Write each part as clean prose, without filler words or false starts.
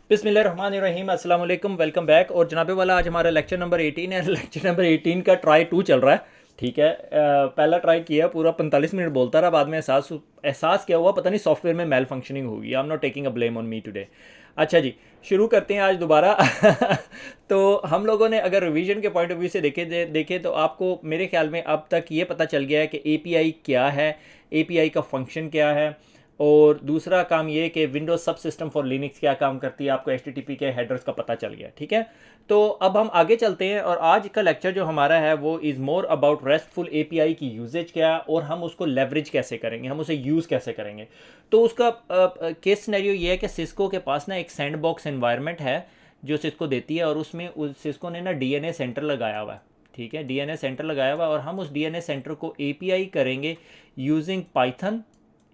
बिस्मिल्लाहिर्रहमानिर्रहीम अस्सलाम वालेकुम वेलकम बैक। और जनाबे वाला आज हमारा लेक्चर नंबर 18 है। लेक्चर नंबर 18 का ट्राई 2 चल रहा है। ठीक है, पहला ट्राई किया, पूरा 45 मिनट बोलता रहा, बाद में एहसास एहसास क्या हुआ पता नहीं, सॉफ्टवेयर में मेल फंक्शनिंग होगी। I am not taking a blame on me today. अच्छा जी, शुरू करते हैं आज दोबारा। तो हम लोगों ने अगर रिवीजन के पॉइंट ऑफ व्यू से देखे तो आपको मेरे ख्याल में अब तक ये पता चल गया है कि एपीआई क्या है, एपीआई का फंक्शन क्या है, और दूसरा काम ये कि विंडोज सब सिस्टम फॉर लिनक्स क्या काम करती है। आपको एचटीटीपी के हेडर्स का पता चल गया। ठीक है, तो अब हम आगे चलते हैं और आज का लेक्चर जो हमारा है वो is more about restful API की यूजेज क्या और हम उसको लेवरेज कैसे करेंगे, हम उसे यूज़ कैसे करेंगे। तो उसका केस सिनेरियो ये है कि सिस्को के पास ना एक सैंड बॉक्स एनवायरनमेंट है जो सिस्को देती है, और उसमें सिस्को ने ना डीएनए सेंटर लगाया हुआ है। ठीक है, डीएनए सेंटर लगाया हुआ है और हम उस डीएनए सेंटर को एपीआई करेंगे यूजिंग पाइथन।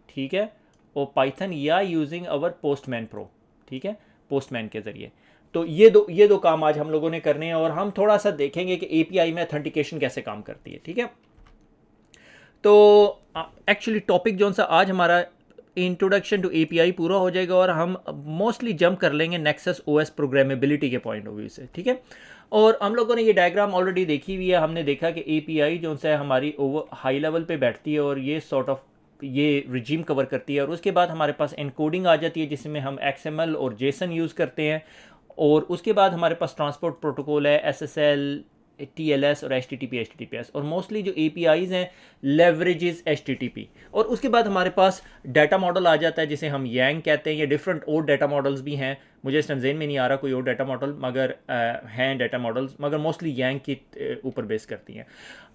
ठीक है, और पाइथन या यूजिंग अवर पोस्टमैन प्रो। ठीक है, पोस्टमैन के ज़रिए। तो ये दो काम आज हम लोगों ने करने हैं और हम थोड़ा सा देखेंगे कि एपीआई में अथेंटिकेशन कैसे काम करती है। ठीक है, तो एक्चुअली टॉपिक जो सा आज हमारा इंट्रोडक्शन टू एपीआई पूरा हो जाएगा और हम मोस्टली जंप कर लेंगे नेक्सस ओएस प्रोग्रामेबिलिटी के पॉइंट ऑफ व्यू से। ठीक है, और हम लोगों ने ये डायग्राम ऑलरेडी देखी हुई है। हमने देखा कि एपीआई जो है हमारी ओवर हाई लेवल पे बैठती है और ये सॉर्ट ऑफ ये रिजीम कवर करती है, और उसके बाद हमारे पास एनकोडिंग आ जाती है जिसमें हम एक्सएमएल और जेसन यूज़ करते हैं, और उसके बाद हमारे पास ट्रांसपोर्ट प्रोटोकॉल है, एसएसएल, टीएलएस और एचटीटीपीएस, और मोस्टली जो एपीआईज हैं लेवरेजेस एचटीटीपी। और उसके बाद हमारे पास डाटा मॉडल आ जाता है जिसे हम यांग कहते हैं, या डिफरेंट और डाटा मॉडल्स भी हैं। मुझे इस टाइम ज़हन में नहीं आ रहा कोई और डाटा मॉडल, मगर हैं डाटा मॉडल्स, मगर मोस्टली यांग के ऊपर बेस करती हैं।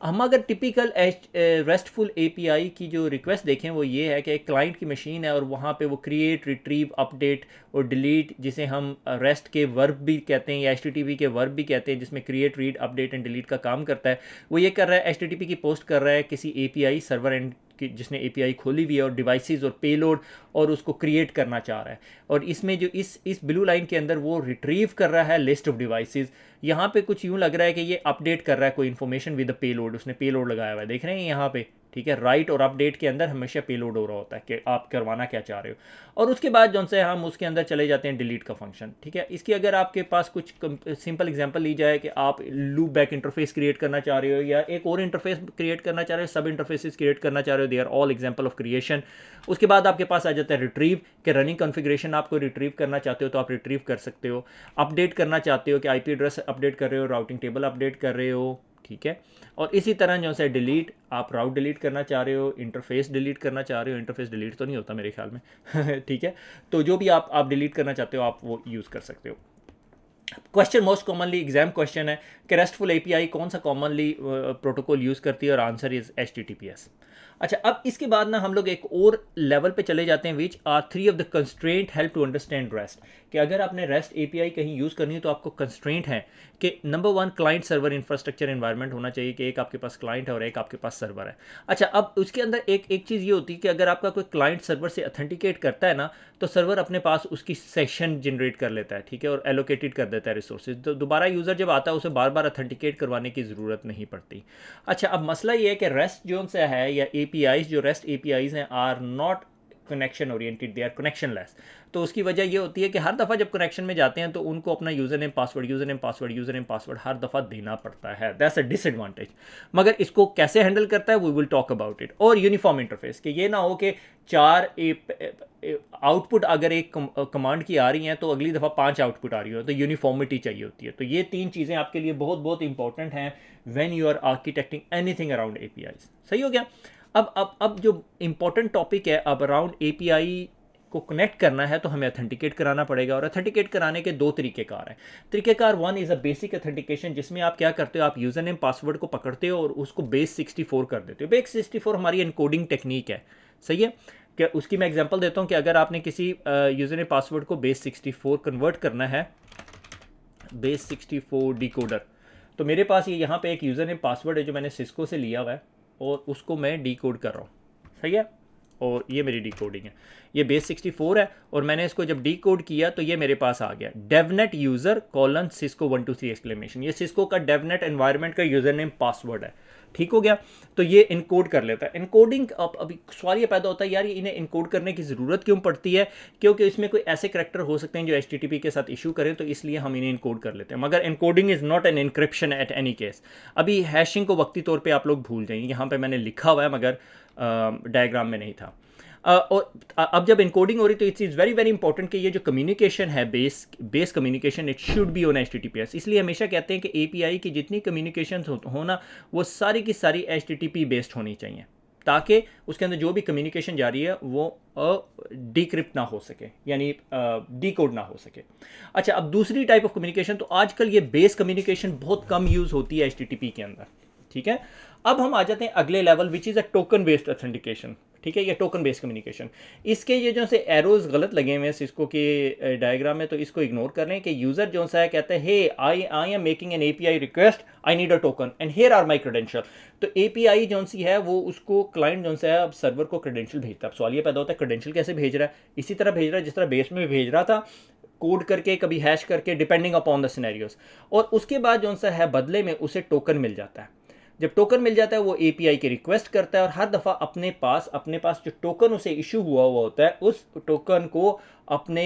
हम अगर टिपिकल रेस्टफुल एपीआई की जो रिक्वेस्ट देखें वो ये है कि एक क्लाइंट की मशीन है और वहाँ पे वो क्रिएट, रिट्रीव, अपडेट और डिलीट, जिसे हम रेस्ट के वर्ब भी कहते हैं या एचटीटीपी के वर्ब भी कहते हैं, जिसमें create, read, update and delete का काम करता है। वो ये कर रहा है, एचटीटीपी की पोस्ट कर रहा है किसी एपीआई सर्वर एंड की जिसने एपीआई खोली हुई है, और डिवाइसेस और पेलोड, और उसको क्रिएट करना चाह रहा है। और इसमें जो इस ब्लू लाइन के अंदर वो रिट्रीव कर रहा है लिस्ट ऑफ डिवाइसेस। यहाँ पे कुछ यूँ लग रहा है कि ये अपडेट कर रहा है कोई इन्फॉर्मेशन विद द पेलोड, उसने पेलोड लगाया हुआ है, देख रहे हैं यहाँ पे। ठीक है, राइट और अपडेट के अंदर हमेशा पेलोड हो रहा होता है कि आप करवाना क्या चाह रहे हो। और उसके बाद जो से हम उसके अंदर चले जाते हैं डिलीट का फंक्शन। ठीक है, इसकी अगर आपके पास कुछ सिंपल एग्जांपल ली जाए कि आप लूप बैक इंटरफेस क्रिएट करना चाह रहे हो या एक और इंटरफेस क्रिएट करना चाह रहे हो, सब इंटरफेसेस क्रिएट करना चाह रहे हो, they are all example of creation. उसके बाद आपके पास आ जाता है रिट्रीव, कि रनिंग कॉन्फ़िगरेशन आपको रिट्रीव करना चाहते हो तो आप रिट्रीव कर सकते हो। अपडेट करना चाहते हो कि आईपी एड्रेस अपडेट कर रहे हो, राउटिंग टेबल अपडेट कर रहे हो। ठीक है, और इसी तरह जो है डिलीट, आप राउट डिलीट करना चाह रहे हो, इंटरफेस डिलीट करना चाह रहे हो, इंटरफेस डिलीट तो नहीं होता मेरे ख्याल में। ठीक है, तो जो भी आप डिलीट करना चाहते हो आप वो यूज़ कर सकते हो। Question most commonly exam question है कि रेस्टफुल एपीआई कौन सा कॉमनली प्रोटोकॉल यूज़ करती है, और आंसर इज एचटीटीपीएस। अच्छा, अब इसके बाद ना हम लोग एक और लेवल पे चले जाते हैं, which are three of the constraint help to understand REST. कि अगर आपने रेस्ट एपीआई कहीं यूज़ करनी है तो आपको कंस्ट्रेंट है कि number one, client server infrastructure environment होना चाहिए, कि एक आपके पास क्लाइंट है और एक आपके पास सर्वर है। अच्छा, अब उसके अंदर एक चीज़ ये होती है कि अगर आपका कोई क्लाइंट सर्वर से अथेंटिकेट करता है ना, तो सर्वर अपने पास उसकी सेशन जनरेट कर लेता है। ठीक है, और एलोकेटेड कर देता है रिसोर्सेज, तो दोबारा यूज़र जब आता है उसे बार बार अथेंटिकेट करवाने की ज़रूरत नहीं पड़ती। अच्छा, अब मसला ये है कि रेस्ट जो सा है या एपीआईज, जो रेस्ट एपीआईज हैं, are not connection oriented, they are connectionless. तो उसकी वजह ये होती है कि हर दफ़ा जब कनेक्शन में जाते हैं तो उनको अपना यूज़र नेम पासवर्ड हर दफ़ा देना पड़ता है। That's a disadvantage. मगर इसको कैसे हैंडल करता है we will talk about it. और यूनिफॉर्म इंटरफेस, कि ये ना हो कि चार आउटपुट अगर एक कमांड की आ रही हैं तो अगली दफ़ा 5 आउटपुट आ रही हो, तो यूनिफॉर्मिटी चाहिए होती है। तो ये 3 चीज़ें आपके लिए बहुत बहुत इंपॉर्टेंट हैं when you are architecting anything around APIs. सही हो गया। अब जो इंपॉर्टेंट टॉपिक है, अब अराउंड एपीआई को कनेक्ट करना है तो हमें अथेंटिकेट कराना पड़ेगा, और अथेंटिकेट कराने के 2 तरीक़ेकार हैं। तरीक़ेकार 1 इज़ अ बेसिक अथेंटिकेशन, जिसमें आप क्या करते हो, आप यूज़र नेम पासवर्ड को पकड़ते हो और उसको बेस 64 कर देते हो। बेस 64 हमारी एनकोडिंग टेक्निक है। सही है, क्या उसकी मैं एग्जांपल देता हूँ कि अगर आपने किसी यूज़र नेम पासवर्ड को बेस 64 कन्वर्ट करना है, बेस 64 डिकोडर, तो मेरे पास ये यहाँ पे एक यूज़र नेम पासवर्ड है जो मैंने सिस्को से लिया हुआ है और उसको मैं डिकोड कर रहा हूँ। सही है, और ये मेरी डिकोडिंग है, ये बेस 64 है, और मैंने इसको जब डिकोड किया तो ये मेरे पास आ गया DevNet user colon Cisco 123 exclamation. ये सिस्को का डेवनेट एनवायरनमेंट का यूज़र नेम पासवर्ड है। ठीक हो गया। तो ये इनकोड कर लेता है। इनकोडिंग अब अभी सवाल ये पैदा होता है यार, ये इन्हें इनकोड करने की ज़रूरत क्यों पड़ती है? क्योंकि इसमें कोई ऐसे करैक्टर हो सकते हैं जो HTTP के साथ इशू करें, तो इसलिए हम इन्हें इनकोड कर लेते हैं। मगर encoding is not an encryption at any case. अभी हैशिंग को वक्ती तौर पर आप लोग भूल जाएंगे, यहाँ पर मैंने लिखा हुआ है मगर डायग्राम में नहीं था। और अब जब इनकोडिंग हो रही तो it's is very very important कि ये जो कम्युनिकेशन है, base communication, it should be on HTTPS। इसलिए हमेशा कहते हैं कि API की जितनी कम्युनिकेशन हो ना, वो सारी की सारी HTTP बेस्ड होनी चाहिए, ताकि उसके अंदर जो भी कम्युनिकेशन जा रही है वो डिक्रिप्ट ना हो सके, यानी डीकोड ना हो सके। अच्छा, अब दूसरी टाइप ऑफ कम्युनिकेशन, तो आजकल ये बेस कम्युनिकेशन बहुत कम यूज़ होती है HTTP के अंदर, ठीक है। अब हम आ जाते हैं अगले level, which is a token based authentication, ठीक है, ये टोकन बेस्ड कम्युनिकेशन। इसके ये जो से एरोज गलत लगे हुए हैं सिस्को के डायग्राम में, तो इसको इग्नोर कर लें कि यूज़र जो सा है कहता है hey I am making an API request, I need a token and here are my credential. तो API जो सी है वो उसको क्लाइंट जो सा है अब सर्वर को क्रेडेंशियल भेजता है। अब सवाल ये पैदा होता है क्रेडेंशियल कैसे भेज रहा है? इसी तरह भेज रहा है जिस तरह बेस में भेज रहा था, कोड करके, कभी हैश करके, डिपेंडिंग अपॉन द सिनेरियोस। और उसके बाद जो सा है बदले में उसे टोकन मिल जाता है। जब टोकन मिल जाता है वो API की रिक्वेस्ट करता है, और हर दफ़ा अपने पास जो टोकन उसे इशू हुआ होता है उस टोकन को अपने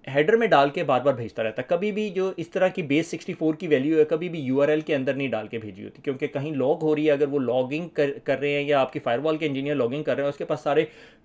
हेडर में डाल के बार बार भेजता रहता है। कभी भी जो इस तरह की बेस 64 की वैल्यू है कभी भी URL के अंदर नहीं डाल के भेजी होती, क्योंकि कहीं लॉग हो रही है, अगर वो लॉगिंग कर रहे हैं या आपकी फायरवॉल के इंजीनियर लॉगिंग कर रहे हैं, उसके पास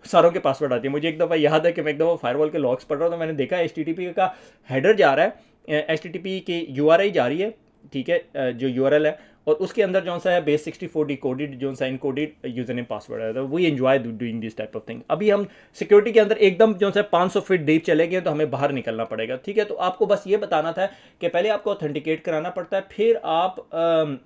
सारों के पासवर्ड आते हैं। मुझे एक दफ़ा याद है कि मैं एक दफ़ा फायरवॉल के लॉग्स पढ़ रहा हूँ, तो मैंने देखा HTTP का हेडर जा रहा है, HTTP की URI जा रही है, ठीक है, जो URL है, और उसके अंदर जो सा है बेस 64 डिकोडेड जो सा इनकोडेड यूजर नेम पासवर्ड है। तो we enjoy doing this type of thing. अभी हम सिक्योरिटी के अंदर एकदम जो सा 500 फीट डीप चले गए, तो हमें बाहर निकलना पड़ेगा, ठीक है। तो आपको बस ये बताना था कि पहले आपको ऑथेंटिकेट कराना पड़ता है, फिर आप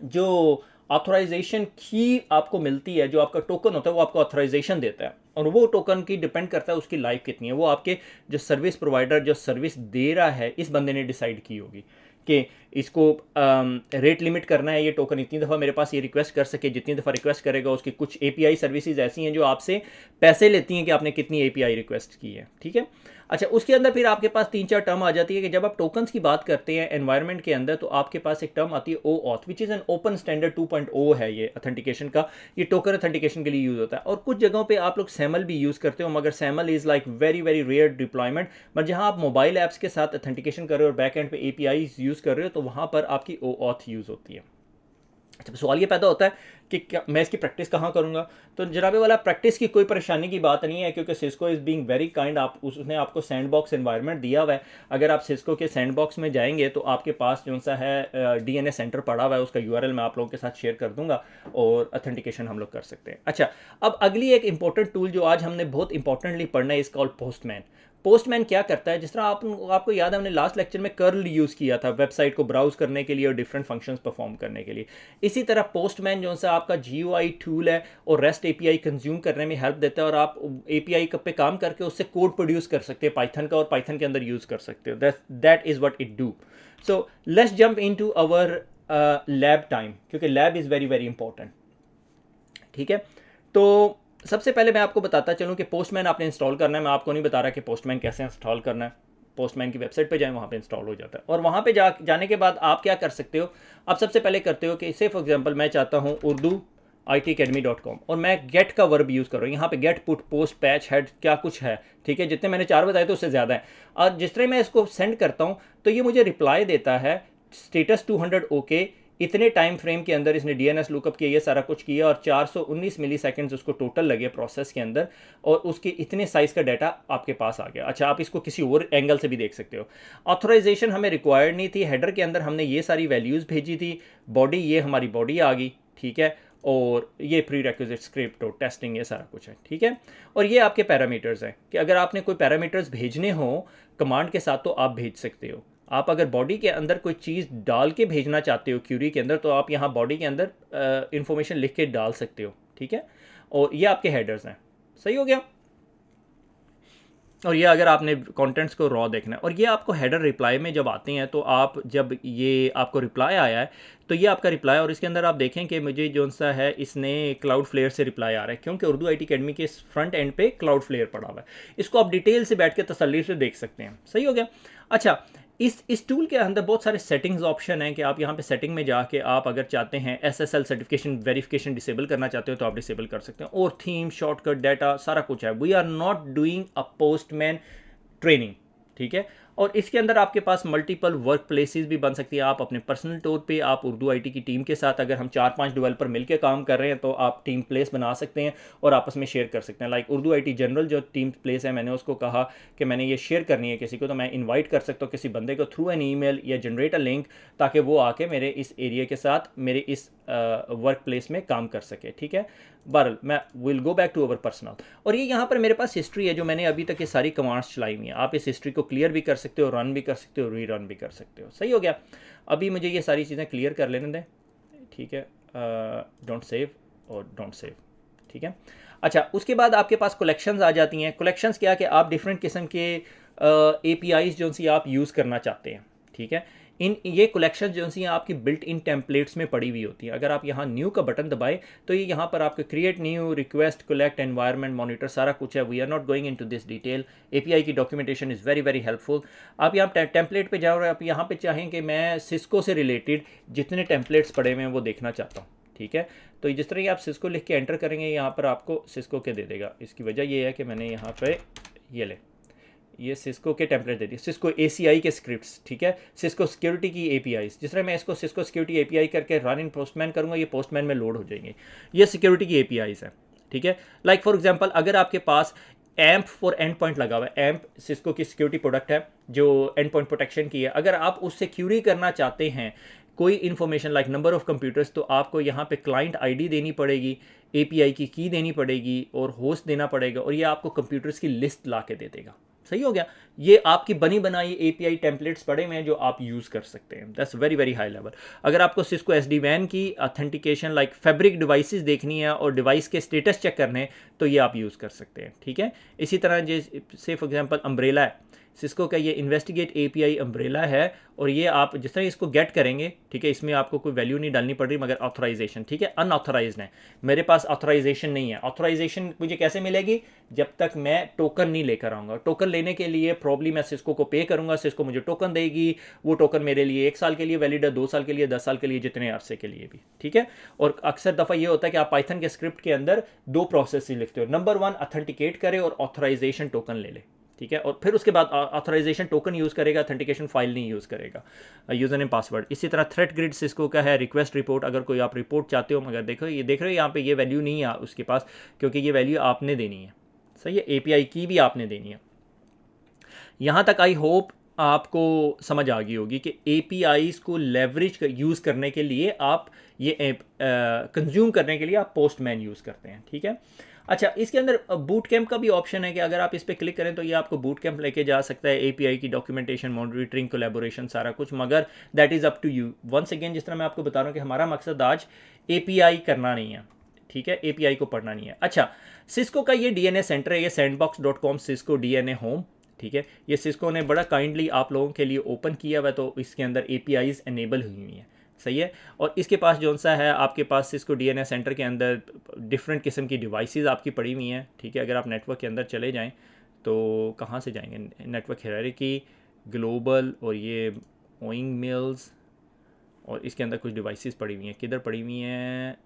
जो ऑथराइजेशन की आपको मिलती है, जो आपका टोकन होता है वो आपको ऑथराइजेशन देता है, और वो टोकन की डिपेंड करता है उसकी लाइफ कितनी है। वो आपके जो सर्विस प्रोवाइडर जो सर्विस दे रहा है इस बंदे ने डिसाइड की होगी कि इसको रेट लिमिट करना है, ये टोकन इतनी दफ़ा मेरे पास ये रिक्वेस्ट कर सके, जितनी दफ़ा रिक्वेस्ट करेगा उसकी कुछ API सर्विसेज ऐसी हैं जो आपसे पैसे लेती हैं कि आपने कितनी API रिक्वेस्ट की है, ठीक है। अच्छा, उसके अंदर फिर आपके पास 3-4 टर्म आ जाती है कि जब आप टोकन्स की बात करते हैं एनवायरनमेंट के अंदर, तो आपके पास एक टर्म आती है OAuth, which is an open standard 2.0 है ये ऑथेंटिकेशन का। ये टोकन ऑथेंटिकेशन के लिए यूज़ होता है, और कुछ जगहों पे आप लोग SAML भी यूज़ करते हो, मगर SAML is like very very rare deployment. But जहाँ आप मोबाइल ऐप्स के साथ ऑथेंटिकेशन कर रहे हो और बैक एंड पे APIs यूज़ कर रहे हो, तो वहाँ पर आपकी OAuth यूज़ होती है। अच्छा, सवाल ये पैदा होता है कि क्या मैं इसकी प्रैक्टिस कहाँ करूँगा? तो जनाबे वाला, प्रैक्टिस की कोई परेशानी की बात नहीं है, क्योंकि Cisco is being very kind. उसने आपको सैंडबॉक्स एनवायरनमेंट दिया हुआ है। अगर आप सिस्को के सैंडबॉक्स में जाएंगे तो आपके पास जो सा है DNA सेंटर पड़ा हुआ है, उसका URL मैं आप लोगों के साथ शेयर कर दूंगा, और ऑथेंटिकेशन हम लोग कर सकते हैं। अच्छा, अब अगली एक इंपॉर्टेंट टूल जो आज हमने बहुत इंपॉर्टेंटली पढ़ना है, इस कॉल्ड पोस्टमैन। पोस्टमैन क्या करता है? जिस तरह आपको याद है, हमने लास्ट लेक्चर में कर्ल यूज़ किया था वेबसाइट को ब्राउज करने के लिए और डिफरेंट फंक्शंस परफॉर्म करने के लिए। इसी तरह पोस्टमैन जो सा आपका GUI टूल है और REST API कंज्यूम करने में हेल्प देता है, और आप API पे काम करके उससे कोड प्रोड्यूस कर सकते हैं पाइथन का, और पाइथन के अंदर यूज़ कर सकते हो। That is what it do. So let's jump into our lab time, क्योंकि lab is very very important, ठीक है। तो सबसे पहले मैं आपको बताता चलूँ कि पोस्टमैन आपने इंस्टॉल करना है। मैं आपको नहीं बता रहा कि पोस्टमैन कैसे इंस्टॉल करना है। पोस्टमैन की वेबसाइट पे जाएं, वहाँ पे इंस्टॉल हो जाता है, और वहाँ पे जाने के बाद आप क्या कर सकते हो? आप सबसे पहले करते हो कि से फॉर एग्जांपल मैं चाहता हूँ urdu itacademy.com, और मैं गेट का वर्ब यूज़ कर रहा हूँ। यहाँ पे get, put, post, patch, head, क्या कुछ है, ठीक है। जितने मैंने 4 बताए तो उससे ज़्यादा है। और जिस तरह मैं इसको सेंड करता हूँ तो ये मुझे रिप्लाई देता है स्टेटस 200 ओके, इतने टाइम फ्रेम के अंदर इसने DNS लुकअप किया, ये सारा कुछ किया, और 419 मिली सेकेंड्स उसको टोटल लगे प्रोसेस के अंदर, और उसके इतने साइज़ का डाटा आपके पास आ गया। अच्छा, आप इसको किसी और एंगल से भी देख सकते हो। ऑथराइजेशन हमें रिक्वायर्ड नहीं थी। हेडर के अंदर हमने ये सारी वैल्यूज़ भेजी थी। बॉडी, ये हमारी बॉडी आ गई, ठीक है, और ये प्री रिक्विजिट स्क्रिप्ट और टेस्टिंग, ये सारा कुछ है, ठीक है। और ये आपके पैरामीटर्स हैं कि अगर आपने कोई पैरामीटर्स भेजने हो कमांड के साथ तो आप भेज सकते हो। आप अगर बॉडी के अंदर कोई चीज़ डाल के भेजना चाहते हो क्यूरी के अंदर, तो आप यहाँ बॉडी के अंदर इंफॉर्मेशन लिख के डाल सकते हो, ठीक है। और ये आपके हेडर्स हैं, सही हो गया। और ये अगर आपने कंटेंट्स को रॉ देखना है, और ये आपको हेडर रिप्लाई में जब आते हैं, तो आप जब ये आपको रिप्लाई आया है तो ये आपका रिप्लाई, और इसके अंदर आप देखें कि मुझे जो सा है इसने Cloudflare से रिप्लाई आ रहा है, क्योंकि उर्दू IT अकेडमी के फ्रंट एंड पे Cloudflare पड़ा हुआ है। इसको आप डिटेल से बैठ के तसल्ली से देख सकते हैं, सही हो गया। अच्छा, इस टूल के अंदर बहुत सारे सेटिंग्स ऑप्शन हैं कि आप यहाँ पे सेटिंग में जाके आप अगर चाहते हैं SSL सर्टिफिकेशन वेरिफिकेशन डिसेबल करना चाहते हो तो आप डिसेबल कर सकते हैं, और थीम शॉर्टकट डाटा सारा कुछ है। We are not doing a Postman training, ठीक है। और इसके अंदर आपके पास मल्टीपल वर्क प्लेसेस भी बन सकती है। आप अपने पर्सनल तौर पे आप उर्दू IT की टीम के साथ, अगर हम 4-5 डेवलपर मिलकर काम कर रहे हैं तो आप टीम प्लेस बना सकते हैं और आपस में शेयर कर सकते हैं। लाइक उर्दू IT जनरल जो टीम प्लेस है, मैंने उसको कहा कि मैंने ये शेयर करनी है किसी को, तो मैं इन्वाइट कर सकता हूँ किसी बंदे को थ्रू एन ईमेल या जनरेट अ लिंक, ताकि वो आके मेरे इस एरिया के साथ मेरे इस वर्क प्लेस में काम कर सके, ठीक है। बहरहाल मैं will go back to our personal, और ये यहाँ पर मेरे पास हिस्ट्री है जो मैंने अभी तक ये सारी कमांड्स चलाई हुई हैं। आप इस हिस्ट्री को क्लियर भी कर सकते हो, रन भी कर सकते हो, री रन भी कर सकते हो। सही हो गया। अभी मुझे ये सारी चीज़ें क्लियर कर लेने दें, ठीक है। डोंट सेव और डोंट सेव, ठीक है। अच्छा, उसके बाद आपके पास कलेक्शंस आ जाती हैं। कलेक्शंस क्या कि आप डिफरेंट किस्म के APIs जो सी आप यूज़ करना चाहते हैं, ठीक है। इन ये कलेक्शन जो सी आपकी बिल्ट इन टेम्पलेट्स में पड़ी हुई होती हैं। अगर आप यहाँ न्यू का बटन दबाएं तो ये यहाँ पर आपके create new, request, collect, environment, monitor सारा कुछ है। We are not going into this detail. API की documentation is very very helpful. आप यहाँ टेम्पलेट पे जाओ और आप यहाँ पे चाहें कि मैं सिस्को से रिलेटेड जितने टेम्पलेट्स पड़े हुए हैं वो देखना चाहता हूँ, ठीक है। तो जिस तरह आप सिस्को लिख के एंटर करेंगे यहाँ पर आपको सिस्को के दे देगा। इसकी वजह ये है कि मैंने यहाँ पे ये सिस्को के टेम्पलेट दे दिए, सिस्को ACI के स्क्रिप्ट्स, ठीक है। सिस्को सिक्योरिटी की APIs, जिस तरह मैं इसको सिस्को सिक्योरिटी API करके रन इन पोस्टमैन करूँगा, ये पोस्टमैन में लोड हो जाएंगे। ये सिक्योरिटी की APIs है, ठीक है। लाइक फॉर एग्जांपल अगर आपके पास एम्प फॉर एंड पॉइंट लगा हुआ है, एम्प सिस्को की सिक्योरिटी प्रोडक्ट है जो एंड पॉइंट प्रोटेक्शन की है, अगर आप उससे क्यूरी करना चाहते हैं कोई information like number of computers, तो आपको यहाँ पे क्लाइंट ID देनी पड़ेगी, API की की देनी पड़ेगी और होस्ट देना पड़ेगा, और ये आपको कंप्यूटर्स की लिस्ट ला के दे देगा। सही हो गया। ये आपकी बनी बनाई API टेम्पलेट्स पड़े हुए हैं जो आप यूज़ कर सकते हैं। That's very very high level. अगर आपको सिस्को SD-WAN की ऑथेंटिकेशन लाइक फैब्रिक डिवाइसेस देखनी है और डिवाइस के स्टेटस चेक करने हैं तो ये आप यूज़ कर सकते हैं, ठीक है। इसी तरह जैसे फॉर एग्जांपल अम्ब्रेला है, सिस्को का ये इन्वेस्टिगेट API अम्ब्रेला है, और ये आप जिस तरह इसको गेट करेंगे, ठीक है, इसमें आपको कोई वैल्यू नहीं डालनी पड़ रही मगर ऑथराइजेशन, ठीक है। अनऑथराइज्ड है, मेरे पास ऑथराइजेशन नहीं है। ऑथराइजेशन मुझे कैसे मिलेगी? जब तक मैं टोकन नहीं लेकर आऊँगा। टोकन लेने के लिए प्रॉब्लम मैं सिस्को को पे करूँगा, सिस्को मुझे टोकन देगी, वो टोकन मेरे लिए 1 साल के लिए वैलिड है, 2 साल के लिए, 10 साल के लिए, जितने अरसे के लिए भी, ठीक है। और अक्सर दफ़ा ये होता है कि आप पाइथन के स्क्रिप्ट के अंदर 2 प्रोसेस लिखते हो। नंबर 1 ऑथेंटिकेट करे और ऑथराइजेशन टोकन ले ले, ठीक है। और फिर उसके बाद ऑथराइजेशन टोकन यूज़ करेगा, ऑथेंटिकेशन फाइल नहीं यूज़ करेगा, यूज़र नेम पासवर्ड। इसी तरह थ्रेट ग्रिड सिस्को का है, रिक्वेस्ट रिपोर्ट, अगर कोई आप रिपोर्ट चाहते हो, मगर देखो ये देख रहे हो यहाँ पे ये वैल्यू नहीं है उसके पास, क्योंकि ये वैल्यू आपने देनी है, सही है। API की भी आपने देनी है। यहाँ तक आई होप आपको समझ आ गई होगी कि APIs को लेवरेज यूज़ करने के लिए आप ये कंज्यूम करने के लिए आप पोस्टमैन यूज़ करते हैं, ठीक है। अच्छा, इसके अंदर बूट कैंप का भी ऑप्शन है कि अगर आप इस पर क्लिक करें तो ये आपको बूट कैंप लेके जा सकता है। API की डॉक्यूमेंटेशन, मॉनिटरिंग, कोलैबोरेशन सारा कुछ, मगर that is up to you. Once again जिस तरह मैं आपको बता रहा हूँ कि हमारा मकसद आज API करना नहीं है, ठीक है, API को पढ़ना नहीं है। अच्छा, सिस्को का ये DNA सेंटर है, ये sandbox.com सिस्को DNA होम, ठीक है। ये सिस्को ने बड़ा काइंडली आप लोगों के लिए ओपन किया हुआ है, तो इसके अंदर APIs एनेबल हुई हुई हैं, सही है। और इसके पास जो सा है, आपके पास सिस्को DNA सेंटर के अंदर डिफरेंट किस्म की डिवाइसेस आपकी पड़ी हुई हैं, ठीक है। अगर आप नेटवर्क के अंदर चले जाएं तो कहाँ से जाएंगे? नेटवर्क हायरार्की, ग्लोबल, और ये ओइंग मिल्स, और इसके अंदर कुछ डिवाइसेस पड़ी हुई हैं। किधर पड़ी हुई हैं?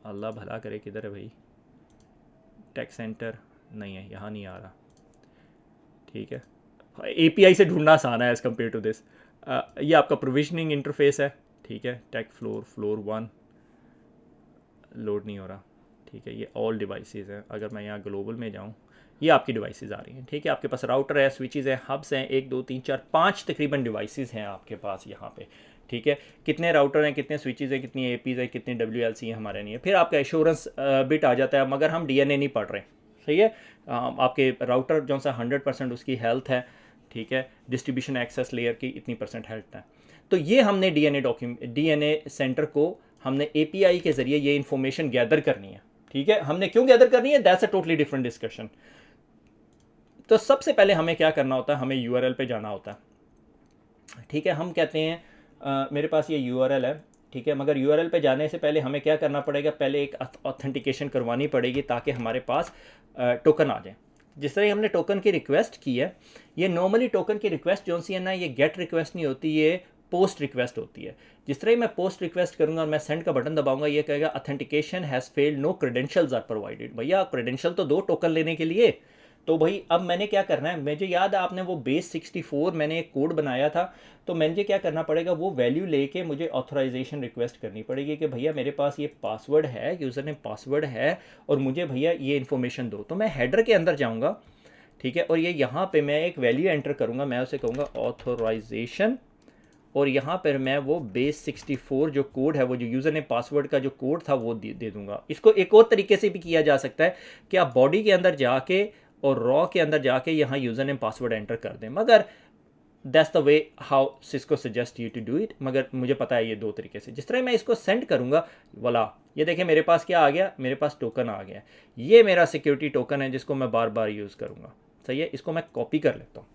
अल्लाह भला करे, किधर है भाई? टेक सेंटर नहीं है, यहाँ नहीं आ रहा, ठीक है। API से ढूंढना आसान है एज़ कम्पेयर टू दिस। ये आपका प्रोविजनिंग इंटरफेस है, ठीक है। टेक फ्लोर 1 लोड नहीं हो रहा, ठीक है। ये ऑल डिवाइसेस हैं। अगर मैं यहाँ ग्लोबल में जाऊँ, ये आपकी डिवाइसेस आ रही हैं, ठीक है। आपके पास राउटर है, स्विचेस हैं, हब्स हैं, 1 2 3 4 5 तकरीबन डिवाइसेस हैं आपके पास यहाँ पे, ठीक है। कितने राउटर हैं, कितने स्विचेस हैं, कितनी APs हैं, कितनी WLC हैं, हमारे नहीं है। फिर आपका एश्योरेंस बिट आ जाता है, मगर हम DNA नहीं पढ़ रहे, सही है। आपके राउटर जो सा 100% उसकी हेल्थ है, ठीक है। डिस्ट्रीब्यूशन एक्सेस लेयर की इतनी % हेल्थ है। तो ये हमने DNA सेंटर को हमने API के ज़रिए ये इंफॉर्मेशन गैदर करनी है, ठीक है। हमने क्यों गैदर करनी है, that's a totally different discussion. तो सबसे पहले हमें क्या करना होता है, हमें URL पे जाना होता है, ठीक है। हम कहते हैं मेरे पास ये URL है, ठीक है, मगर URL पे जाने से पहले हमें क्या करना पड़ेगा, पहले एक ऑथेंटिकेशन करवानी पड़ेगी ताकि हमारे पास टोकन आ जाए। जिस तरह हमने टोकन की रिक्वेस्ट की है, ये नॉर्मली टोकन की रिक्वेस्ट जो सी है ना, ये गेट रिक्वेस्ट नहीं होती, ये पोस्ट रिक्वेस्ट होती है। जिस तरह ही मैं पोस्ट रिक्वेस्ट करूंगा और मैं सेंड का बटन दबाऊंगा, ये कहेगा authentication has failed, no credentials are provided. भैया क्रेडेंशियल तो दो टोकन लेने के लिए। तो भाई अब मैंने क्या करना है, मुझे याद है आपने वो बेस 64 मैंने एक कोड बनाया था, तो मुझे क्या करना पड़ेगा, वो वैल्यू लेके मुझे ऑथराइजेशन रिक्वेस्ट करनी पड़ेगी कि भैया मेरे पास ये पासवर्ड है, यूज़र ने पासवर्ड है, और मुझे भैया ये इन्फॉर्मेशन दो। तो मैं हेडर के अंदर जाऊँगा, ठीक है, और ये यहाँ पे मैं एक वैल्यू एंटर करूँगा, मैं उसे कहूँगा ऑथराइजेशन, और यहाँ पर मैं वो बेस 64 जो कोड है, वो जो यूज़र ने पासवर्ड का जो कोड था वो दे दूँगा। इसको एक और तरीके से भी किया जा सकता है कि आप बॉडी के अंदर जाके और रॉ के अंदर जाके यहाँ यूज़र ने पासवर्ड एंटर कर दें, मगर that's the way how Cisco suggest you to do it. मगर मुझे पता है ये दो तरीके से। जिस तरह मैं इसको सेंड करूँगा, वाला ये देखें मेरे पास क्या आ गया, मेरे पास टोकन आ गया। ये मेरा सिक्योरिटी टोकन है जिसको मैं बार बार यूज़ करूँगा। सही है, इसको मैं कॉपी कर लेता हूँ।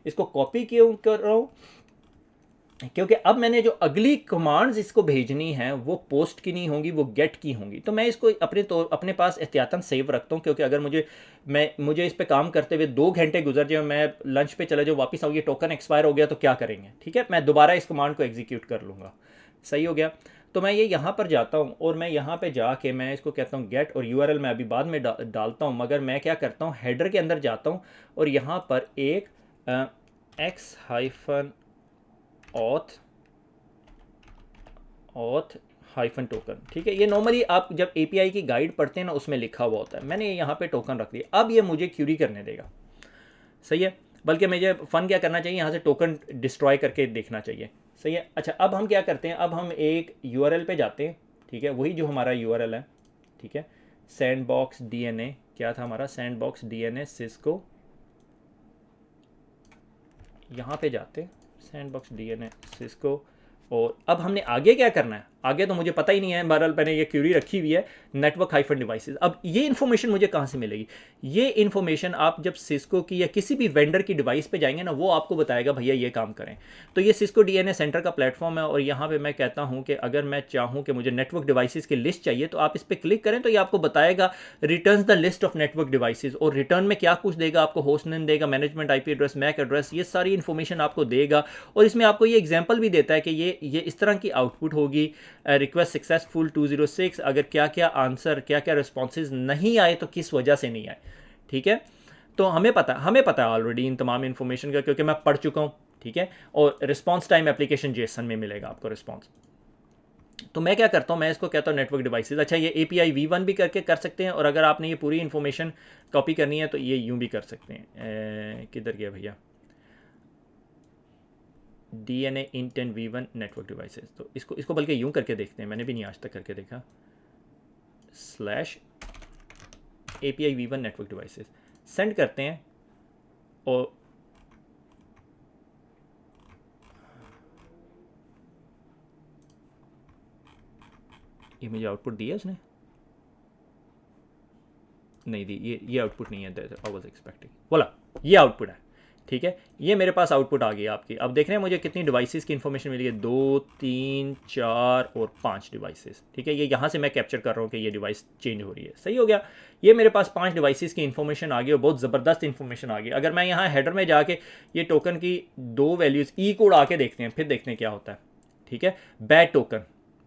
इसको कॉपी क्यों कर रहा हूँ, क्योंकि अब मैंने जो अगली कमांड्स इसको भेजनी है वो पोस्ट की नहीं होंगी, वो गेट की होंगी। तो मैं इसको अपने पास एहतियातन सेव रखता हूँ, क्योंकि अगर मुझे इस पे काम करते हुए 2 घंटे गुजर जाए, मैं लंच पे चले जाऊँ, वापस आऊँ, ये टोकन एक्सपायर हो गया तो क्या करेंगे। ठीक है, मैं दोबारा इस कमांड को एग्जीक्यूट कर लूँगा। सही हो गया। तो मैं ये यहाँ पर जाता हूँ और मैं यहाँ पे जाके मैं इसको कहता हूँ गेट, और यूआरएल मैं अभी बाद में डालता हूँ, मगर मैं क्या करता हूँ, हेडर के अंदर जाता हूँ और यहाँ पर एक ऑथ हाइफन टोकन। ठीक है, ये नॉर्मली आप जब एपीआई की गाइड पढ़ते हैं ना, उसमें लिखा हुआ होता है। मैंने यहाँ पे टोकन रख दिया। अब ये मुझे क्यूरी करने देगा। सही है, बल्कि मुझे फ़न क्या करना चाहिए, यहाँ से टोकन डिस्ट्रॉय करके देखना चाहिए। सही है। अच्छा, अब हम क्या करते हैं, अब हम एक यूआरएल पे जाते हैं। ठीक है, वही जो हमारा यूआरएल है। ठीक है, सैंडबॉक्स डीएनए, क्या था हमारा, सैंडबॉक्स डीएनए सिस्को, यहाँ पे जाते हैं, सैंडबॉक्स डीएनए सिस्को। और अब हमने आगे क्या करना है, आगे तो मुझे पता ही नहीं है, बहरहाल मैंने ये क्यूरी रखी हुई है, नेटवर्क हाइफन डिवाइसेस। अब ये इन्फॉर्मेशन मुझे कहाँ से मिलेगी, ये इन्फॉर्मेशन आप जब सिस्को की या किसी भी वेंडर की डिवाइस पे जाएंगे ना, वो आपको बताएगा भैया ये काम करें। तो ये सिस्को डीएनए सेंटर का प्लेटफॉर्म है, और यहाँ पे मैं कहता हूँ कि अगर मैं चाहूँ कि मुझे नेटवर्क डिवाइसेस की लिस्ट चाहिए, तो आप इस पर क्लिक करें तो ये आपको बताएगा return the list of network devices, और रिटर्न में क्या कुछ देगा आपको, होस्ट नेम देगा, management IP address, MAC address, ये सारी इन्फॉर्मेशन आपको देगा। और इसमें आपको ये एग्जाम्पल भी देता है कि ये इस तरह की आउटपुट होगी, रिक्वेस्ट सक्सेसफुल 206, अगर क्या क्या आंसर, क्या क्या रिस्पॉन्सेज नहीं आए तो किस वजह से नहीं आए। ठीक है, तो हमें पता है ऑलरेडी इन तमाम इन्फॉर्मेशन का, क्योंकि मैं पढ़ चुका हूँ। ठीक है, और रिस्पॉन्स टाइम एप्लीकेशन जेसन में मिलेगा आपको रिस्पॉन्स। तो मैं क्या करता हूँ, मैं इसको कहता हूँ नेटवर्क डिवाइसेस। अच्छा, ये API V1 भी करके कर सकते हैं, और अगर आपने ये पूरी इन्फॉर्मेशन कॉपी करनी है तो ये यूँ भी कर सकते हैं। किधर गया भैया, DNA intent V1 network devices. तो इसको बल्कि यूँ करके देखते हैं, मैंने भी नहीं आज तक करके देखा, /API V1 network devices send करते हैं। और ये मुझे आउटपुट दिया उसने, नहीं दी, ये आउटपुट नहीं है, आई वाज एक्सपेक्टिंग, बोला ये आउटपुट है। ठीक है, ये मेरे पास आउटपुट आ गई आपकी। अब देख रहे हैं मुझे कितनी डिवाइसेस की इन्फॉर्मेशन मिली है, 2 3 4 और 5 डिवाइसेस। ठीक है, ये यहाँ से मैं कैप्चर कर रहा हूँ कि ये डिवाइस चेंज हो रही है। सही हो गया, ये मेरे पास 5 डिवाइसेस की इन्फॉर्मेशन आ गई, और बहुत ज़बरदस्त इन्फॉर्मेशन आ गई। अगर मैं यहाँ हेडर में जाके ये टोकन की 2 वैल्यूज़ ई कोड आके देखते हैं, फिर देखते हैं क्या होता है। ठीक है,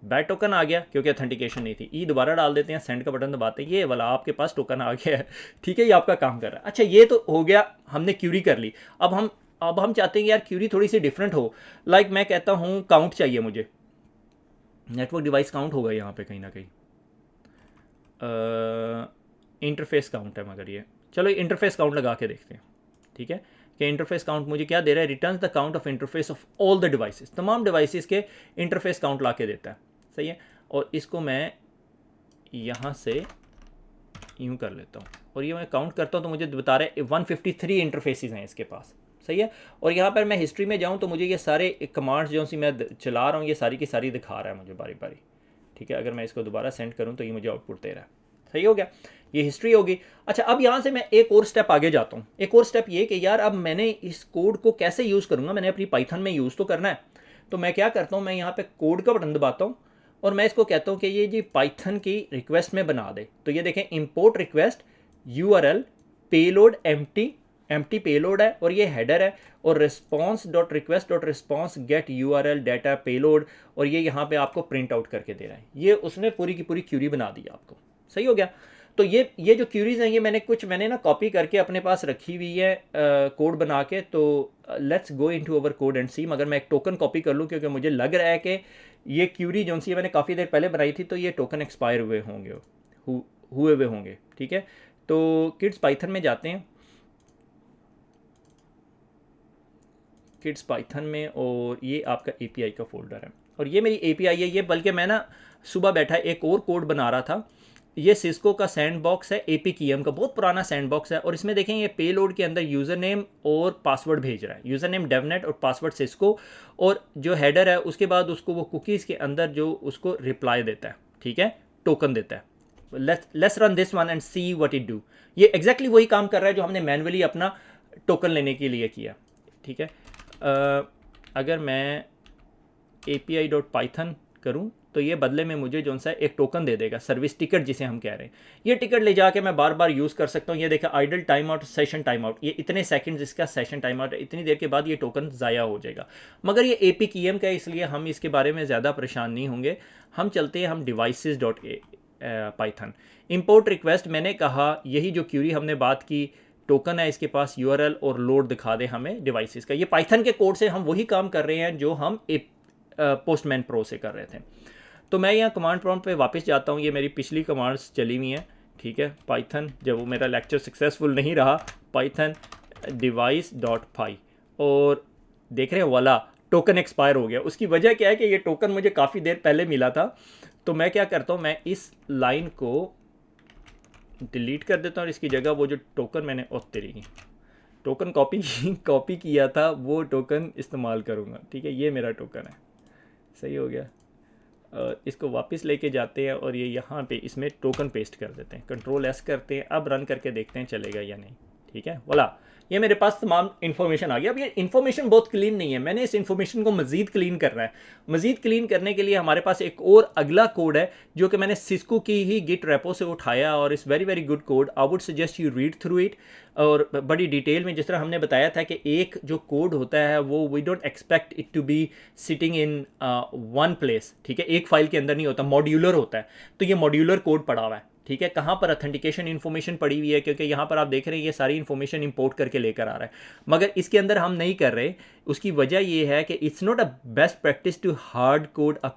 बैड टोकन आ गया क्योंकि अथेंटिकेशन नहीं थी। ई दोबारा डाल देते हैं, सेंड का बटन दबाते हैं, ये वाला आपके पास टोकन आ गया है। ठीक है, ये आपका काम कर रहा है। अच्छा, ये तो हो गया, हमने क्यूरी कर ली। अब हम चाहते हैं कि यार क्यूरी थोड़ी सी डिफरेंट हो। लाइक मैं कहता हूँ काउंट चाहिए मुझे, नेटवर्क डिवाइस काउंट होगा यहाँ पे कहीं ना कहीं, इंटरफेस काउंट है, मगर ये चलो इंटरफेस काउंट लगा के देखते हैं। ठीक है, कि इंटरफेस काउंट मुझे क्या दे रहा है, return the count of interface of all the devices, तमाम डिवाइसेस के इंटरफेस काउंट ला के देता है। सही है, और इसको मैं यहाँ से यूँ कर लेता हूँ, और ये मैं काउंट करता हूँ तो मुझे बता रहा है 153 इंटरफेसेस हैं इसके पास। सही है, और यहाँ पर मैं हिस्ट्री में जाऊँ तो मुझे ये सारे कमांड्स जो सी मैं चला रहा हूँ, ये सारी की सारी दिखा रहा है मुझे बारी बारी। ठीक है, अगर मैं इसको दोबारा सेंड करूँ तो ये मुझे आउटपुट दे रहा है। सही हो गया, ये हिस्ट्री होगी। अच्छा, अब यहाँ से मैं एक और स्टेप आगे जाता हूँ। एक और स्टेप ये कि यार अब मैंने इस कोड को कैसे यूज़ करूँगा, मैंने अपनी पाइथन में यूज़ तो करना है। तो मैं क्या करता हूँ, मैं यहाँ पे कोड का बटन दबाता हूँ, और मैं इसको कहता हूँ कि ये जी पाइथन की रिक्वेस्ट में बना दे। तो ये देखें, import request URL payload empty payload है और ये हेडर है, और response dot request dot response get URL data payload, और ये यहाँ पे आपको प्रिंट आउट करके दे रहा है। ये उसने पूरी की पूरी क्यूरी बना दी आपको। सही हो गया। तो ये जो क्यूरीज हैं ये मैंने ना कॉपी करके अपने पास रखी हुई है कोड बना के। तो let's go into our code and see. मगर मैं एक टोकन कॉपी कर लूँ, क्योंकि मुझे लग रहा है कि ये क्यूरी जो सी मैंने काफ़ी देर पहले बनाई थी, तो ये टोकन एक्सपायर हुए होंगे, हुए हुए होंगे। ठीक है, तो किड्स पाइथन में जाते हैं, किड्स पाइथन में, और ये आपका API का फोल्डर है, और ये मेरी API है ये। बल्कि मैं ना सुबह बैठा एक और कोड बना रहा था। ये सिस्को का सैंडबॉक्स है, APKM का बहुत पुराना सैंडबॉक्स है, और इसमें देखें ये पेलोड के अंदर यूज़र नेम और पासवर्ड भेज रहा है, यूज़र नेम डेवनेट और पासवर्ड सिस्को, और जो हेडर है उसके बाद उसको वो कुकीज़ के अंदर जो उसको रिप्लाई देता है, ठीक है, टोकन देता है। Let's run this one and see what it do. ये एग्जैक्टली वही काम कर रहा है जो हमने मैनुअली अपना टोकन लेने के लिए किया। ठीक है, अगर मैं API.python करूं तो ये बदले में मुझे जो सा एक टोकन दे देगा, सर्विस टिकट जिसे हम कह रहे हैं। ये टिकट ले जाके मैं बार बार यूज़ कर सकता हूँ। ये देखा, idle time out, session time out, ये इतने सेकंड्स इसका सेशन टाइम आउट है, इतनी देर के बाद ये टोकन ज़ाया हो जाएगा। मगर ये APKM का है, इसलिए हम इसके बारे में ज़्यादा परेशान नहीं होंगे। हम चलते हैं हम devices.python इंपोर्ट रिक्वेस्ट। मैंने कहा यही जो क्यूरी हमने बात की, टोकन है इसके पास, URL और लोड दिखा दे हमें डिवाइसेस का। ये पाइथन के कोड से हम वही काम कर रहे हैं जो हम पोस्टमैन प्रो से कर रहे थे। तो मैं यहाँ कमांड प्रॉम्प्ट पे वापस जाता हूँ, ये मेरी पिछली कमांड्स चली हुई हैं। ठीक है, पाइथन, जब वो मेरा लेक्चर सक्सेसफुल नहीं रहा, पाइथन device.py, और देख रहे हैं वाला टोकन एक्सपायर हो गया। उसकी वजह क्या है कि ये टोकन मुझे काफ़ी देर पहले मिला था। तो मैं क्या करता हूँ, मैं इस लाइन को डिलीट कर देता हूँ, और इसकी जगह वो जो टोकन मैंने तेरी टोकन कॉपी किया था वो टोकन इस्तेमाल करूँगा। ठीक है, ये मेरा टोकन है। सही हो गया। इसको वापस लेके जाते हैं और ये यहाँ पे इसमें टोकन पेस्ट कर देते हैं, Ctrl+S करते हैं। अब रन करके देखते हैं चलेगा या नहीं। ठीक है, बोला ये मेरे पास तमाम इन्फॉर्मेशन आ गया। अब ये इन्फॉर्मेशन बहुत क्लीन नहीं है, मैंने इस इन्फॉर्मेशन को मजीद क्लीन करना है। मजीद क्लीन करने के लिए हमारे पास एक और अगला कोड है जो कि मैंने सिस्को की ही गिट रेपो से उठाया, और इस very very good code. I would suggest you read through it, और बड़ी डिटेल में। जिस तरह हमने बताया था कि एक जो कोड होता है वो we don't expect it to be sitting in one place. ठीक है, एक फाइल के अंदर नहीं होता, मॉड्यूलर होता है। तो ये मॉड्यूलर कोड पड़ा हुआ है। ठीक है, कहाँ पर ऑथेंटिकेशन इन्फॉर्मेशन पड़ी हुई है, क्योंकि यहाँ पर आप देख रहे हैं ये सारी इन्फॉर्मेशन इंपोर्ट करके लेकर आ रहा है, मगर इसके अंदर हम नहीं कर रहे। उसकी वजह ये है कि it's not a best practice to hard code a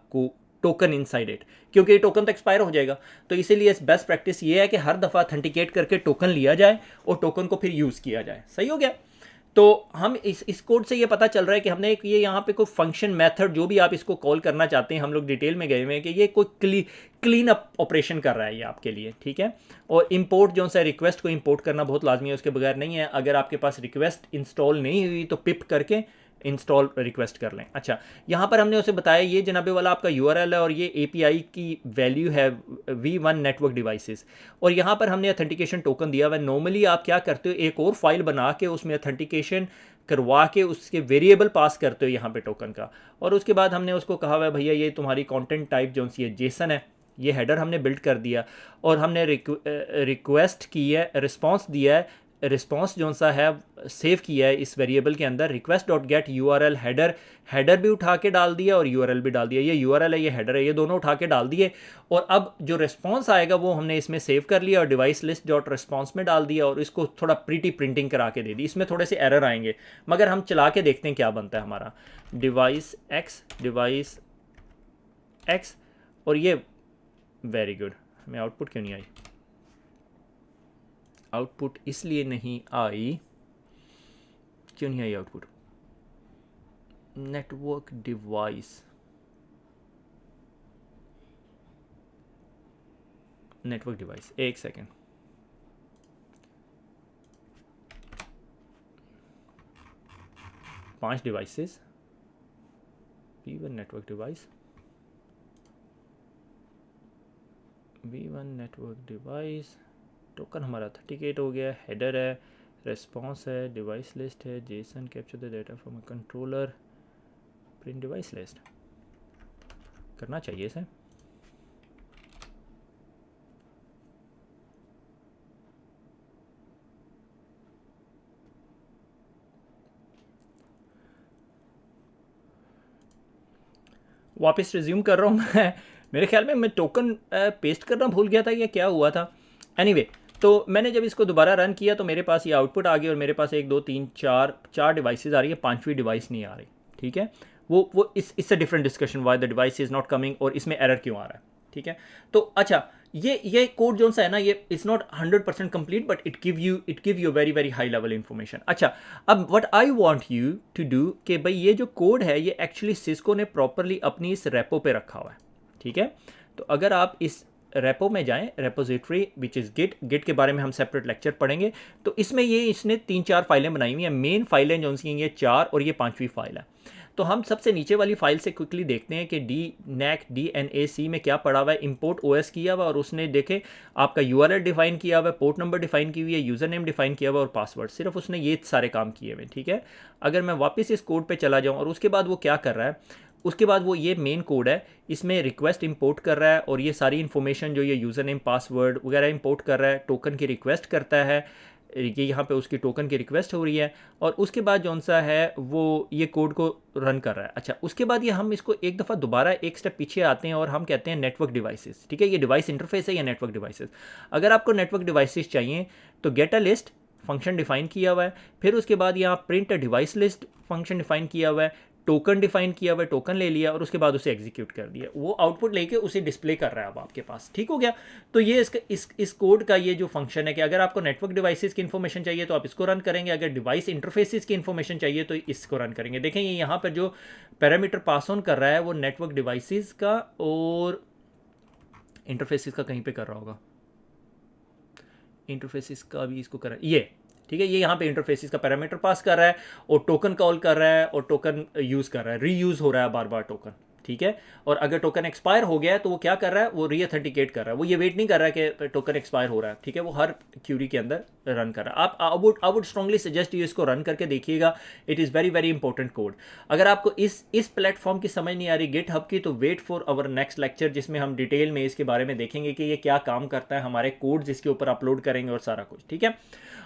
token inside it, क्योंकि ये टोकन तो एक्सपायर हो जाएगा। तो इसीलिए इस बेस्ट प्रैक्टिस ये है कि हर दफ़ा ऑथेंटिकेट करके टोकन लिया जाए और टोकन को फिर यूज़ किया जाए। सही हो गया। तो हम इस कोड से ये पता चल रहा है कि हमने एक ये यहाँ पे कोई फंक्शन मेथड, जो भी आप इसको कॉल करना चाहते हैं, हम लोग डिटेल में गए हुए हैं कि ये कोई क्लीन अप ऑपरेशन कर रहा है ये आपके लिए। ठीक है, और इंपोर्ट जो सा रिक्वेस्ट को इंपोर्ट करना बहुत लाजमी है, उसके बगैर नहीं है। अगर आपके पास रिक्वेस्ट इंस्टॉल नहीं हुई तो पिप करके इंस्टॉल रिक्वेस्ट कर लें। अच्छा, यहाँ पर हमने उसे बताया ये जनाबे वाला आपका URL है, और ये API की वैल्यू है V1 नेटवर्क डिवाइसेस, और यहाँ पर हमने ऑथेंटिकेशन टोकन दिया हुआ है। नॉर्मली आप क्या करते हो, एक और फाइल बना के उसमें ऑथेंटिकेशन करवा के उसके वेरिएबल पास करते हो यहाँ पे टोकन का, और उसके बाद हमने उसको कहा हुआ है भैया ये तुम्हारी कंटेंट टाइप जो सी है जेसन है, ये हेडर हमने बिल्ड कर दिया, और हमने रिक्वेस्ट की है, रिस्पॉन्स दिया है, रिस्पॉन्स जो सा है सेव किया है इस वेरिएबल के अंदर, request dot gate URL header, header भी उठा के डाल दिया और URL भी डाल दिया। ये URL है, ये हेडर है, ये दोनों उठा के डाल दिए। और अब जो रिस्पॉन्स आएगा वो हमने इसमें सेव कर लिया और डिवाइस लिस्ट डॉट रिस्पॉन्स में डाल दिया, और इसको थोड़ा प्रीटी प्रिंटिंग करा के दे दी। इसमें थोड़े से एरर आएंगे, मगर हम चला के देखते हैं क्या बनता है हमारा। डिवाइस एक्स, और ये वेरी गुड। हमें आउटपुट क्यों नहीं आई? आउटपुट इसलिए नहीं आई, क्यों नहीं आई आउटपुट? नेटवर्क डिवाइस, एक सेकेंड। पांच devices, V1 network device, token हमारा ऑथेंटिकेट हो गया, हेडर है, रिस्पॉन्स है, डिवाइस लिस्ट है, Jason capture the data from a controller, print device list करना चाहिए इसे। वापस रिज्यूम कर रहा हूँ मैं। मेरे ख्याल में मैं टोकन पेस्ट करना भूल गया था या क्या हुआ था। एनीवे तो मैंने जब इसको दोबारा रन किया तो मेरे पास ये आउटपुट आ गया और मेरे पास 1 2 3 4 डिवाइसेस आ रही है, पांचवी डिवाइस नहीं आ रही। ठीक है, वो इससे different discussion why the device is not coming और इसमें एरर क्यों आ रहा है। ठीक है, तो अच्छा ये कोड जो सा है ना, ये it's not 100% complete but it give you very very high level information. अच्छा, अब what I want you to do कि भाई ये जो कोड है ये एक्चुअली सिस्को ने प्रॉपरली अपनी इस रेपो पे रखा हुआ है। ठीक है, तो अगर आप इस रेपो में जाएं, रेपोजिटरी विच इज़ गिट के बारे में हम सेपरेट लेक्चर पढ़ेंगे। तो इसमें ये इसने 3 4 फाइलें बनाई हुई हैं, मेन फाइलें जो सी ये 4 और ये 5वीं फाइल है। तो हम सबसे नीचे वाली फाइल से क्विकली देखते हैं कि DNAC में क्या पड़ा हुआ है। इंपोर्ट OS किया हुआ और उसने देखे आपका URL डिफाइन किया हुआ है, पोर्ट नंबर डिफाइन की हुई है, यूज़र नेम डिफाइन किया हुआ है और पासवर्ड, सिर्फ उसने ये सारे काम किए हुए। ठीक है, अगर मैं वापस इस कोड पे चला जाऊँ और उसके बाद वो क्या कर रहा है, उसके बाद वो ये मेन कोड है, इसमें रिक्वेस्ट इंपोर्ट कर रहा है और ये सारी इन्फॉर्मेशन जो ये यूज़र नेम पासवर्ड वगैरह इंपोर्ट कर रहा है, टोकन की रिक्वेस्ट करता है, ये यहाँ पे उसकी टोकन की रिक्वेस्ट हो रही है और उसके बाद जौन सा है वो ये कोड को रन कर रहा है। अच्छा, उसके बाद ये हम इसको एक दफ़ा दोबारा एक स्टेप पीछे आते हैं और हम कहते हैं नेटवर्क डिवाइसेस। ठीक है, ये डिवाइस इंटरफेस है या नेटवर्क डिवाइसेस। अगर आपको नेटवर्क डिवाइसेस चाहिए तो get a list function define किया हुआ है, फिर उसके बाद यहाँ print device list function define किया हुआ है, टोकन डिफाइन किया हुआ है, टोकन ले लिया और उसके बाद उसे एग्जीक्यूट कर दिया, वो आउटपुट लेके उसे डिस्प्ले कर रहा है अब आपके पास। ठीक हो गया, तो ये इसका इस कोड का ये जो फंक्शन है कि अगर आपको नेटवर्क डिवाइसेस की इन्फॉर्मेशन चाहिए तो आप इसको रन करेंगे, अगर डिवाइस इंटरफेसेस की इन्फॉर्मेशन चाहिए तो इसको रन करेंगे। देखें ये यहाँ पर जो पैरामीटर पास ऑन कर रहा है वो नेटवर्क डिवाइसेस का और इंटरफेसेस का कहीं पे कर रहा होगा, इंटरफेसेस का भी इसको कर रहा है ये। ठीक है, ये यहाँ पे इंटरफेसेस का पैरामीटर पास कर रहा है और टोकन कॉल कर रहा है और टोकन यूज़ कर रहा है, रीयूज़ हो रहा है बार बार टोकन। ठीक है, और अगर टोकन एक्सपायर हो गया है तो वो क्या कर रहा है, वो रीअथेंटिकेट कर रहा है, वो ये वेट नहीं कर रहा है कि टोकन एक्सपायर हो रहा है। ठीक है, वो हर क्यूरी के अंदर रन कर रहा है। आप I would strongly suggest you इसको रन करके देखिएगा, it is very very important code. अगर आपको इस प्लेटफॉर्म की समझ नहीं आ रही गिट हब की, तो wait for our next lecture जिसमें हम डिटेल में इसके बारे में देखेंगे कि ये क्या काम करता है, हमारे कोड जिसके ऊपर अपलोड करेंगे और सारा कुछ। ठीक है,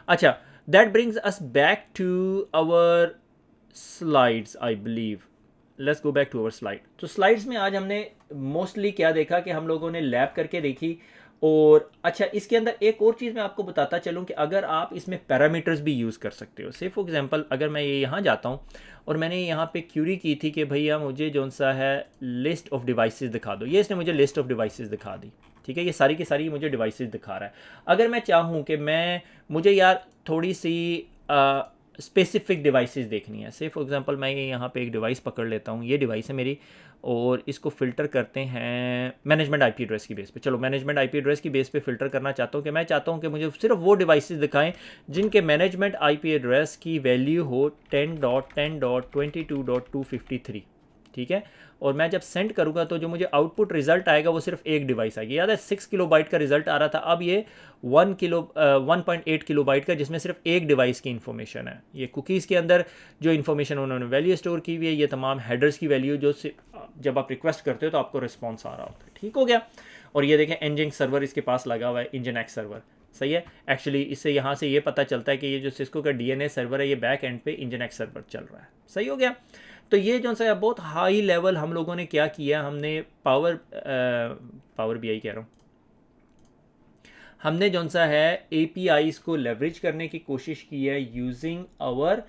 अच्छा, that brings us back to our slides I believe. Let's go back to our slide. तो slides में आज हमने मोस्टली क्या देखा कि हम लोगों ने लैब करके देखी। और अच्छा, इसके अंदर एक और चीज़ मैं आपको बताता चलूँ कि अगर आप इसमें पैरामीटर्स भी यूज़ कर सकते हो। से फॉर एग्जांपल अगर मैं ये यहाँ जाता हूँ और मैंने यहाँ पे क्यूरी की थी कि भैया मुझे जौन सा है लिस्ट ऑफ डिवाइसेस दिखा दो, ये इसने मुझे लिस्ट ऑफ डिवाइसेस दिखा दी। ठीक है, ये सारी की सारी मुझे डिवाइसेस दिखा रहा है। अगर मैं चाहूँ कि मुझे यार थोड़ी सी स्पेसिफिक डिवाइसेस देखनी है, से फॉर एग्जांपल मैं ये यहाँ पे एक डिवाइस पकड़ लेता हूँ, ये डिवाइस है मेरी, और इसको फ़िल्टर करते हैं मैनेजमेंट आईपी एड्रेस की बेस पे। चलो मैनेजमेंट आईपी एड्रेस की बेस पे फ़िल्टर करना चाहता हूँ कि मैं चाहता हूँ कि मुझे सिर्फ वो डिवाइसेस दिखाएं जिनके मैनेजमेंट आईपी एड्रेस की वैल्यू हो 10.10.22.253। ठीक है, और मैं जब सेंड करूँगा तो जो मुझे आउटपुट रिजल्ट आएगा वो सिर्फ एक डिवाइस आएगी। याद है 6 किलोबाइट का रिजल्ट आ रहा था, अब ये 1.8 किलोबाइट का, जिसमें सिर्फ एक डिवाइस की इन्फॉर्मेशन है। ये कुकीज़ के अंदर जो इन्फॉर्मेशन उन्होंने वैल्यू स्टोर की हुई है, ये तमाम हेडर्स की वैल्यू जो जब आप रिक्वेस्ट करते हो तो आपको रिस्पॉन्स आ रहा होता है। ठीक हो गया, और ये देखें इंजन सर्वर इसके पास लगा हुआ है, इंजन एक्स सर्वर। सही है, एक्चुअली इससे यहाँ से ये पता चलता है कि ये जो सिस्को का डीएनए सर्वर है ये बैक एंड पे इंजन एक्स सर्वर चल रहा है। सही हो गया, तो ये जो सा बहुत हाई लेवल हम लोगों ने क्या किया, हमने पावर बीआई कह रहा हूँ, हमने जो सा है APIs को लेवरेज करने की कोशिश की है यूजिंग आवर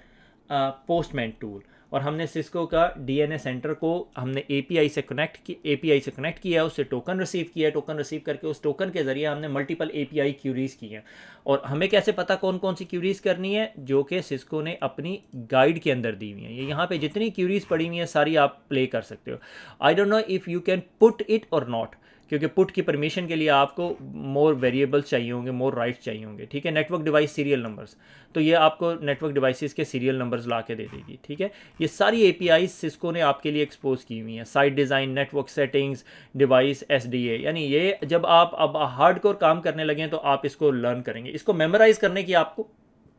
पोस्टमैन टूल। और हमने सिस्को का डीएनए सेंटर को हमने API से कनेक्ट किया, उससे टोकन रिसीव किया, टोकन रिसीव करके उस टोकन के ज़रिए हमने मल्टीपल API क्यूरीज़ की हैं। और हमें कैसे पता कौन कौन सी क्यूरीज़ करनी है, जो कि सिस्को ने अपनी गाइड के अंदर दी हुई हैं। ये यहाँ पे जितनी क्यूरीज़ पड़ी हुई हैं सारी आप प्ले कर सकते हो। I don't know if you can put it और नॉट, क्योंकि पुट की परमिशन के लिए आपको मोर वेरिएबल्स चाहिए होंगे, मोर राइट्स चाहिए होंगे। ठीक है, नेटवर्क डिवाइस सीरियल नंबर्स, तो ये आपको नेटवर्क डिवाइसेस के सीरियल नंबर्स ला के दे देगी। ठीक है, ये सारी APIs सिस्को ने आपके लिए एक्सपोज की हुई हैं, site design, network settings, device SDA। यानी ये जब आप अब हार्डकोर काम करने लगें तो आप इसको लर्न करेंगे, इसको मेमोराइज करने की आपको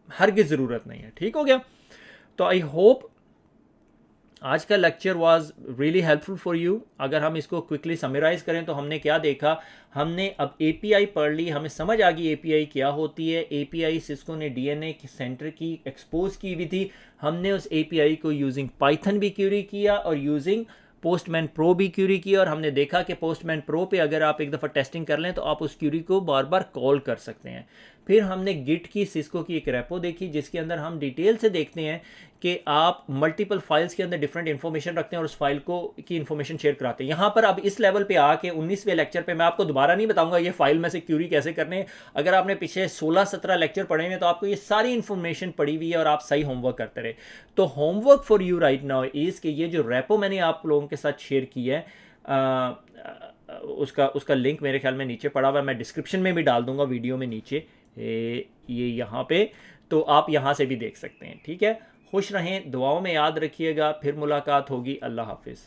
हरगिज़ ज़रूरत नहीं है। ठीक हो गया, तो आई होप आज का lecture was really helpful for you. अगर हम इसको क्विकली समराइज़ करें तो हमने क्या देखा, हमने अब API पढ़ ली, हमें समझ आ गई API क्या होती है। API सिस्को ने डीएनए सेंटर की एक्सपोज की हुई थी, हमने उस API को यूजिंग पाइथन भी क्यूरी किया और यूजिंग पोस्टमैन प्रो भी क्यूरी की और हमने देखा कि पोस्टमैन प्रो पे अगर आप एक दफ़ा टेस्टिंग कर लें तो आप उस क्यूरी को बार बार कॉल कर सकते हैं। फिर हमने गिट की, सिस्को की एक रेपो देखी जिसके अंदर हम डिटेल से देखते हैं कि आप मल्टीपल फाइल्स के अंदर डिफरेंट इन्फॉर्मेशन रखते हैं और उस फाइल को की इन्फॉर्मेशन शेयर कराते हैं। यहाँ पर अब इस लेवल पे आके 19वें लेक्चर पे मैं आपको दोबारा नहीं बताऊंगा ये फाइल में से क्यूरी कैसे करने हैं। अगर आपने पीछे 16-17 लेक्चर पढ़े हुए तो आपको ये सारी इन्फॉर्मेशन पड़ी हुई है और आप सही होमवर्क करते रहे। तो homework for you right now is कि ये जो रेपो मैंने आप लोगों के साथ शेयर की है उसका उसका लिंक मेरे ख्याल में नीचे पड़ा हुआ है, मैं डिस्क्रिप्शन में भी डाल दूंगा वीडियो में नीचे, ये यहाँ पे, तो आप यहाँ से भी देख सकते हैं। ठीक है, खुश रहें, दुआओं में याद रखिएगा, फिर मुलाकात होगी। अल्लाह हाफिज़।